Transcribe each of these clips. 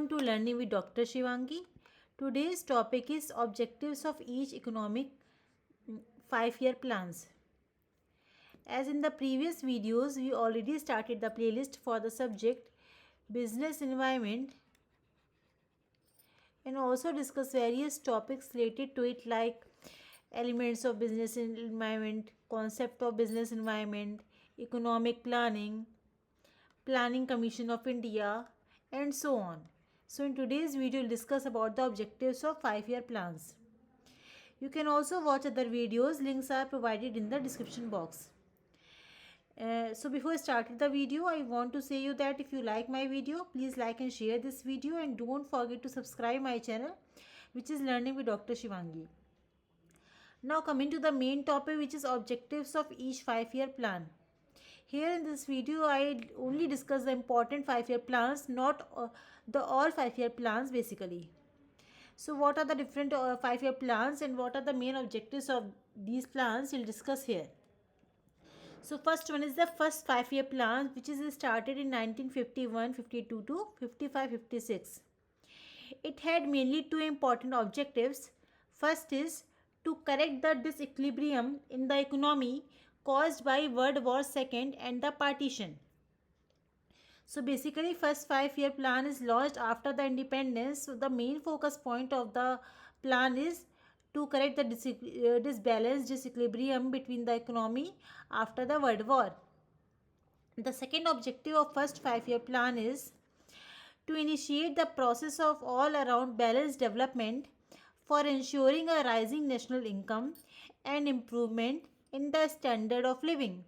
Welcome to Learning with Dr. Shivangi. Today's topic is objectives of each economic 5-year plans. As in the previous videos, we already started the playlist for the subject business environment and also discuss various topics related to it like elements of business environment, concept of business environment, economic planning, Planning Commission of India, and so on. So in today's video, we'll discuss about the objectives of 5-year plans. You can also watch other videos. Links are provided in the description box. So before starting the video, I want to say you that if you like my video, please like and share this video and don't forget to subscribe my channel, which is Learning with Dr. Shivangi. Now coming to the main topic, which is objectives of each 5-year plan. Here in this video, I only discuss the important 5-year plans, not the all 5-year plans basically. So what are the different 5-year plans and what are the main objectives of these plans, we'll discuss here. So first one is the first 5-year plan, which is started in 1951-52 to 55-56. It had mainly two important objectives. First is to correct the disequilibrium in the economy caused by World War II and the partition. So basically first 5-year plan is launched after the independence. So the main focus point of the plan is to correct the disequilibrium between the economy after the World War. The second objective of first 5-year plan is to initiate the process of all-around balanced development for ensuring a rising national income and improvement in the standard of living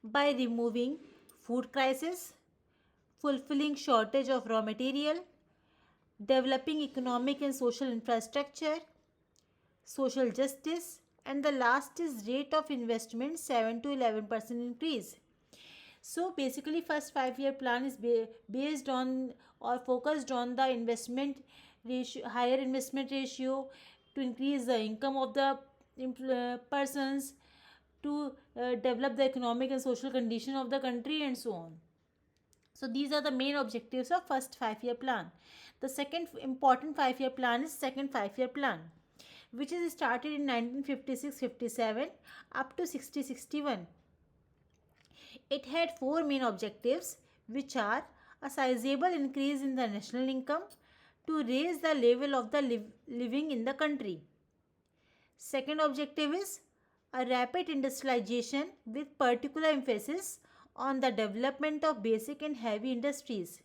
by removing food crisis, fulfilling shortage of raw material, developing economic and social infrastructure, social justice, and the last is rate of investment 7 to 11% increase. So basically first 5-year plan is based on or focused on the investment ratio, higher investment ratio to increase the income of the persons, to develop the economic and social condition of the country and so on. So these are the main objectives of first 5-year plan. The second important 5-year plan is second 5-year plan, which is started in 1956-57 up to 60-61. It had four main objectives, which are a sizable increase in the national income to raise the level of the living in the country. Second objective is a rapid industrialization with particular emphasis on the development of basic and heavy industries.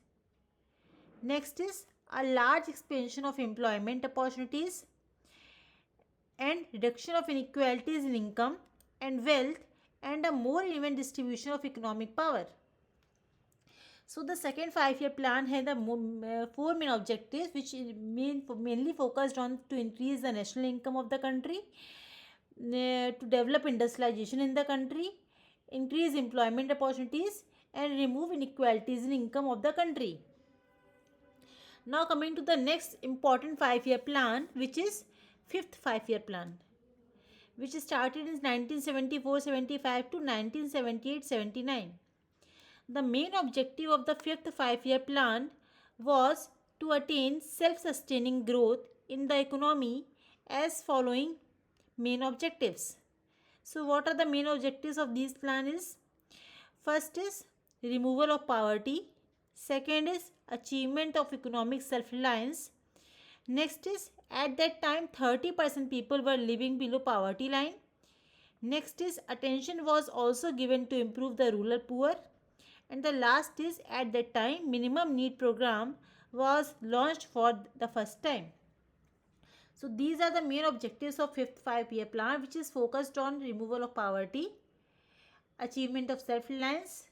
Next is a large expansion of employment opportunities and reduction of inequalities in income and wealth and a more even distribution of economic power. So the second 5-year plan had the four main objectives, which is mainly focused on to increase the national income of the country, to develop industrialization in the country, increase employment opportunities, and remove inequalities in income of the country. Now coming to the next important 5-year plan, which is fifth 5-year plan, which started in 1974-75 to 1978-79. The main objective of the fifth 5-year plan was to attain self-sustaining growth in the economy as following main objectives. So what are the main objectives of these plans? First is removal of poverty. Second is achievement of economic self-reliance. Next is at that time 30% people were living below poverty line. Next is attention was also given to improve the rural poor. And the last is at that time minimum need program was launched for the first time. So these are the main objectives of fifth 5-year plan, which is focused on removal of poverty, achievement of self-reliance,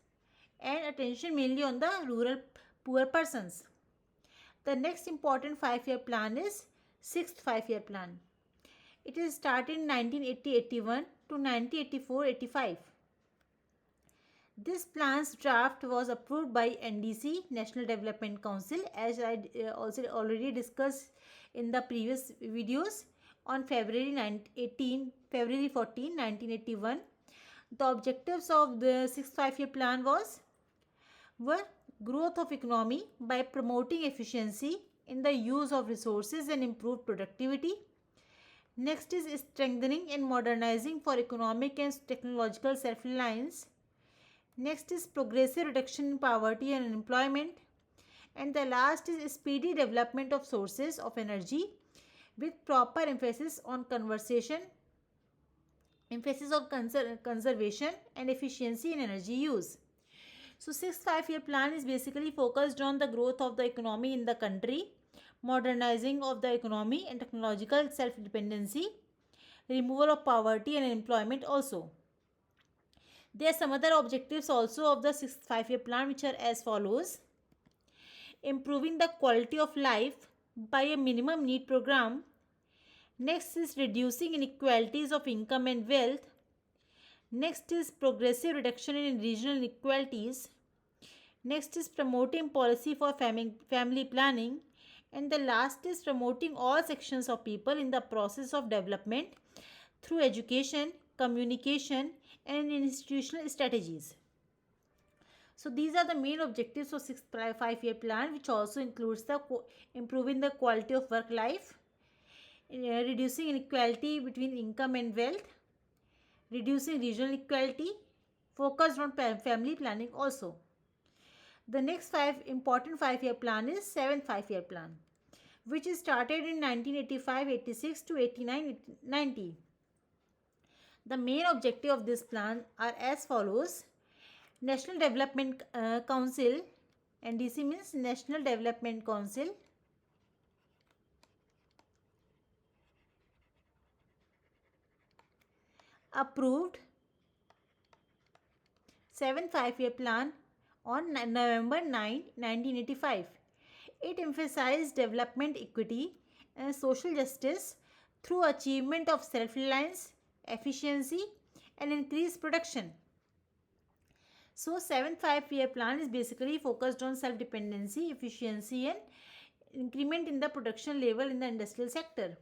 and attention mainly on the rural poor persons. The next important 5-year plan is sixth 5-year plan. It is started in 1980-81 to 1984-85. This plan's draft was approved by NDC, National Development Council, as I also already discussed in the previous videos, on February 14, 1981. The objectives of the sixth 5-year plan were growth of economy by promoting efficiency in the use of resources and improved productivity. Next is strengthening and modernizing for economic and technological self-reliance. Next is progressive reduction in poverty and unemployment. And the last is speedy development of sources of energy with proper emphasis on conservation and efficiency in energy use. So, sixth five-year plan is basically focused on the growth of the economy in the country, modernizing of the economy and technological self-dependency, removal of poverty and unemployment also. There are some other objectives also of the sixth five-year plan which are as follows. Improving the quality of life by a minimum need program. Next is reducing inequalities of income and wealth. Next is progressive reduction in regional inequalities. Next is promoting policy for family planning. And the last is promoting all sections of people in the process of development through education, communication, and institutional strategies. So these are the main objectives of sixth five-year plan, which also includes the improving the quality of work life, reducing inequality between income and wealth, reducing regional equality, focused on family planning also. The next important five-year plan is seventh five-year plan, which is started in 1985-86 to 89-90. The main objective of this plan are as follows. National Development Council, NDC means National Development Council, approved 7th five-year plan on November 9, 1985. It emphasized development equity and social justice through achievement of self-reliance, efficiency, and increased production. So, 7th five-year plan is basically focused on self-dependency, efficiency, and increment in the production level in the industrial sector.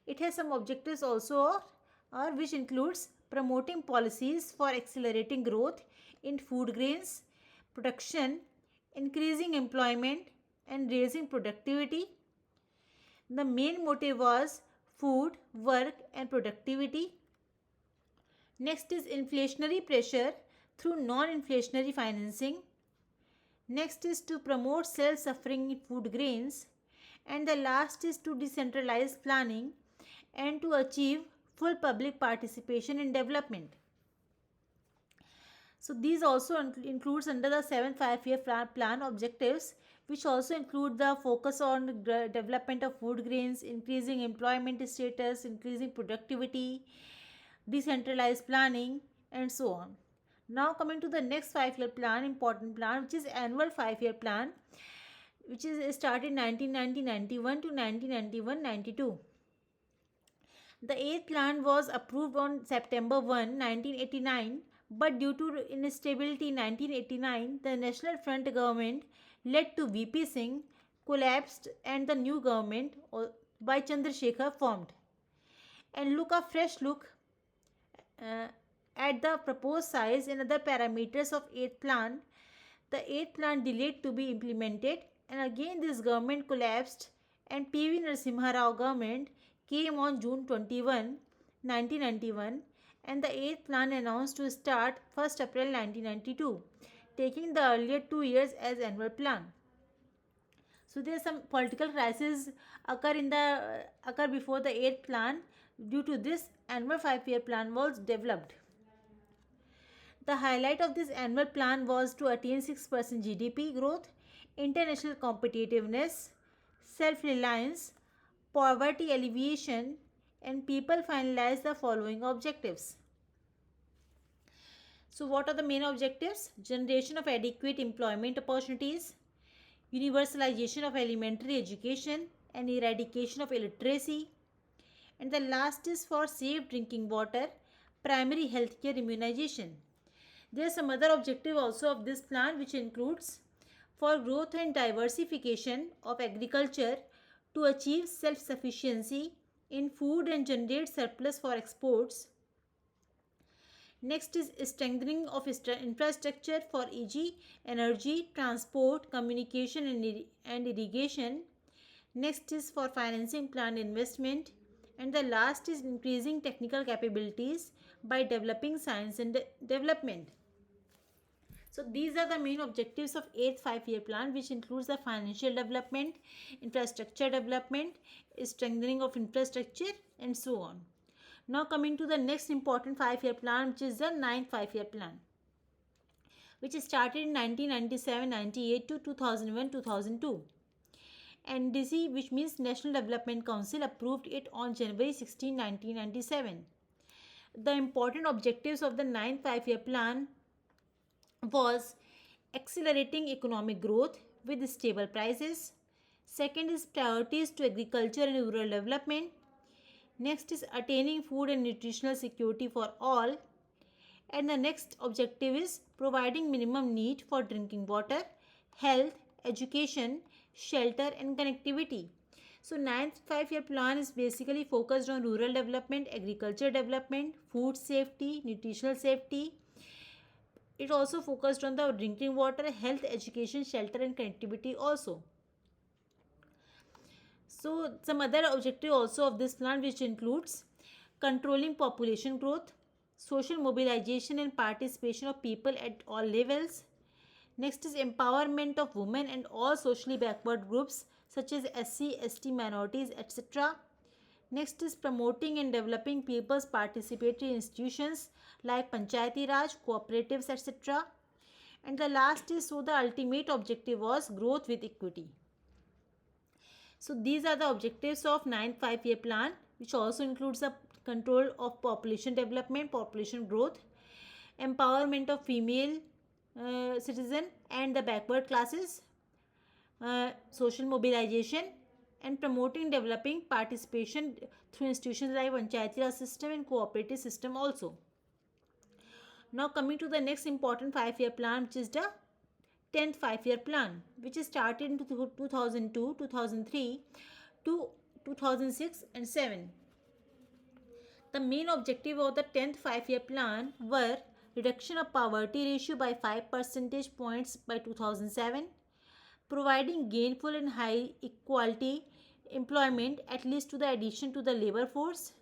It has some objectives also, which includes promoting policies for accelerating growth in food grains production, increasing employment, and raising productivity. The main motive was food, work, and productivity. Next is inflationary pressure through non-inflationary financing. Next is to promote self-suffering in food grains. And the last is to decentralize planning and to achieve full public participation in development. So these also includes under the 7th five-year plan objectives, which also include the focus on development of food grains, increasing employment status, increasing productivity, decentralized planning, and so on. Now coming to the next five-year plan, important plan, which is annual five-year plan, which is started 1990-91 to 1991-92. The 8th plan was approved on September 1, 1989, but due to instability in 1989, the National Front government led to VP Singh collapsed and the new government by Chandrasekhar formed. And a fresh look at the proposed size and other parameters of 8th plan. The 8th plan delayed to be implemented, and again this government collapsed, and PV Narasimha Rao government came on June 21, 1991, and the 8th plan announced to start 1st April 1992, taking the earlier 2 years as annual plan. So there is some political crisis occur before the 8th plan. Due to this, annual 5-year plan was developed. The highlight of this annual plan was to attain 6% GDP growth, international competitiveness, self-reliance, poverty alleviation, and people finalized the following objectives. So what are the main objectives? Generation of adequate employment opportunities, universalization of elementary education, and eradication of illiteracy. And the last is for safe drinking water, primary healthcare immunization. There are some other objectives also of this plan, which includes for growth and diversification of agriculture to achieve self-sufficiency in food and generate surplus for exports. Next is strengthening of infrastructure for e.g. energy, transport, communication and irrigation. Next is for financing planned investment. And the last is increasing technical capabilities by developing science and development. So these are the main objectives of 8th 5-year plan, which includes the financial development, infrastructure development, strengthening of infrastructure, and so on. Now coming to the next important 5-year plan, which is the 9th 5-year plan, which started in 1997-98 to 2001-2002. NDC, which means National Development Council, approved it on January 16, 1997. The important objectives of the 9th 5-year plan was accelerating economic growth with stable prices. Second is priorities to agriculture and rural development. Next is attaining food and nutritional security for all. And the next objective is providing minimum need for drinking water, health, education, shelter and connectivity. So 9th 5-year plan is basically focused on rural development, agriculture development, food safety, nutritional safety. It also focused on the drinking water, health, education, shelter and connectivity also. So some other objective also of this plan, which includes controlling population growth, social mobilization and participation of people at all levels. Next is empowerment of women and all socially backward groups such as SC, ST minorities, etc. Next is promoting and developing people's participatory institutions like Panchayati Raj, cooperatives, etc. And the last is, so the ultimate objective was growth with equity. So these are the objectives of 9th 5-year plan, which also includes the control of population development, population growth, empowerment of female citizen and the backward classes, social mobilization, and promoting developing participation through institutions like Panchayati Raj system and cooperative system also. Now coming to the next important 5-year plan, which is the 10th 5-year plan, which is started in 2002, 2003 to 2006 and 7. The main objective of the 10th 5-year plan were reduction of poverty ratio by 5 percentage points by 2007, providing gainful and high equality employment at least to the addition to the labor force,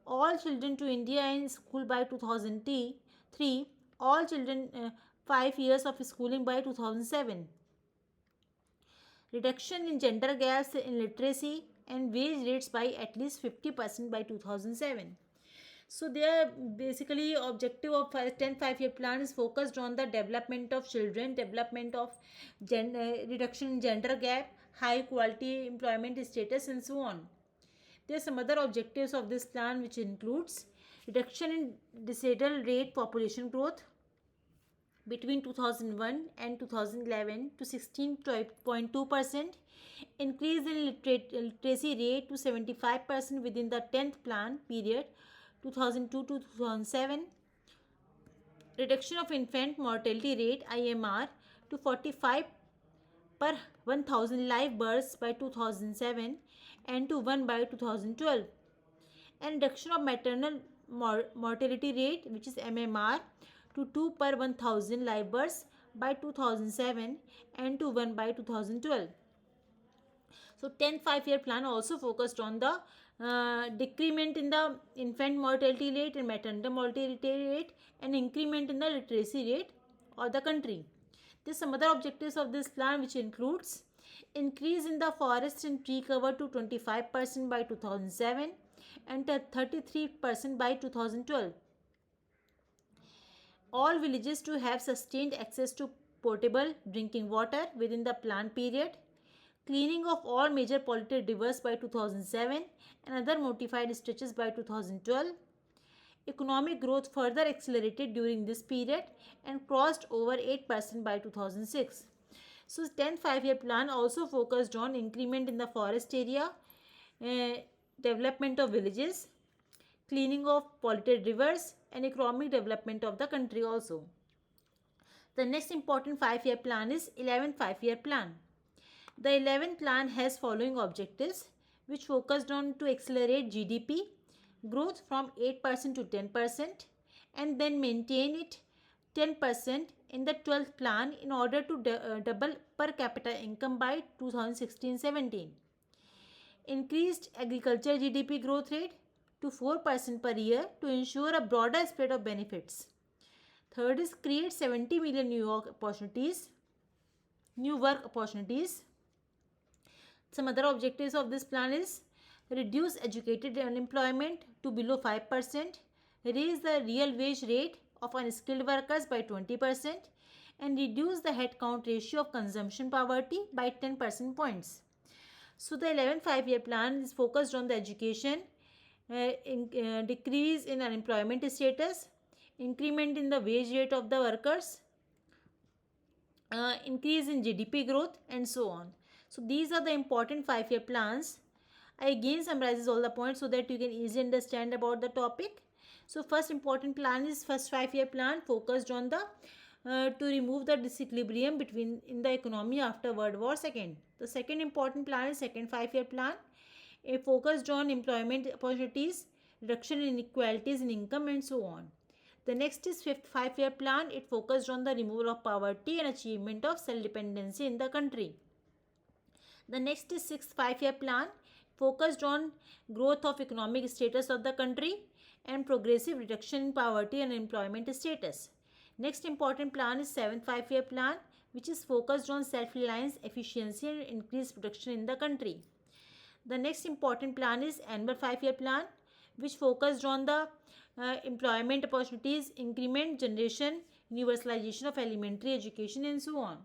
all children to India in school by 2003, all children 5 years of schooling by 2007, reduction in gender gaps in literacy and wage rates by at least 50% by 2007. So their basically objective of 10th 5-year plan is focused on the development of children, development of reduction in gender gap, high quality employment status and so on. There are some other objectives of this plan, which includes reduction in decadal rate population growth between 2001 and 2011 to 16.2%, increase in literacy rate to 75% within the 10th plan period 2002 to 2007, reduction of infant mortality rate IMR to 45 per 1000 live births by 2007 and to 1 by 2012, and reduction of maternal mortality rate, which is MMR, to 2 per 1000 live births by 2007 and to 1 by 2012. So 10th 5-year plan also focused on the decrement in the infant mortality rate and maternal mortality rate and increment in the literacy rate of the country. There are some other objectives of this plan, which includes increase in the forest and tree cover to 25% by 2007 and 33% by 2012. All villages to have sustained access to potable drinking water within the plan period. Cleaning of all major polluted rivers by 2007 and other notified stretches by 2012. Economic growth further accelerated during this period and crossed over 8% by 2006. So 10th 5-year plan also focused on increment in the forest area, development of villages, cleaning of polluted rivers and economic development of the country also. The next important 5-year plan is 11th 5-year plan. The 11th plan has following objectives, which focused on to accelerate GDP growth from 8% to 10% and then maintain it 10% in the 12th plan in order to double per capita income by 2016-17. Increased agriculture GDP growth rate to 4% per year to ensure a broader spread of benefits. Third is create 70 million new work opportunities. Some other objectives of this plan is reduce educated unemployment to below 5%, raise the real wage rate of unskilled workers by 20%, and reduce the headcount ratio of consumption poverty by 10 percent points. So the 11th five-year plan is focused on the education, decrease in unemployment status, increment in the wage rate of the workers, increase in GDP growth, and so on. So these are the important five-year plans. I again summarizes all the points so that you can easily understand about the topic. So first important plan is first five-year plan focused on the to remove the disequilibrium between in the economy after World War II. The second important plan is second five-year plan. It focused on employment opportunities, reduction in inequalities in income, and so on. The next is fifth five-year plan. It focused on the removal of poverty and achievement of self-dependency in the country. The next is sixth five-year plan, focused on growth of economic status of the country and progressive reduction in poverty and employment status. Next important plan is seventh five-year plan, which is focused on self-reliance, efficiency, and increased production in the country. The next important plan is annual five-year plan, which focused on the employment opportunities, increment, generation, universalization of elementary education, and so on.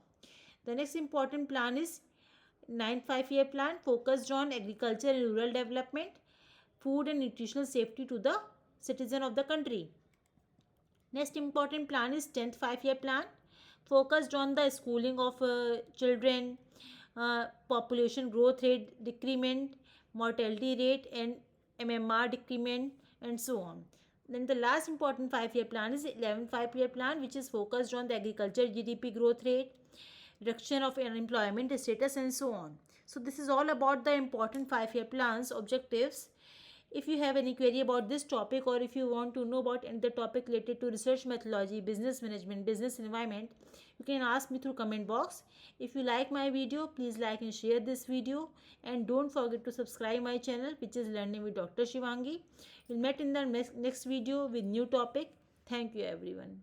The next important plan is ninth five-year plan, focused on agriculture and rural development, food and nutritional safety to the citizen of the country. Next important plan is 10th five-year plan, focused on the schooling of children, population growth rate decrement, mortality rate, and MMR decrement, and so on. Then the last important five-year plan is 11th five-year plan, which is focused on the agriculture GDP growth rate, reduction of unemployment status, and so on. So this is all about the important five-year plans objectives. If you have any query about this topic, or if you want to know about any other topic related to research methodology, business management, business environment, you can ask me through comment box. If you like my video, please like and share this video, and don't forget to subscribe my channel, which is Learning with Dr. Shivangi. We'll meet in the next video with new topic. Thank you everyone.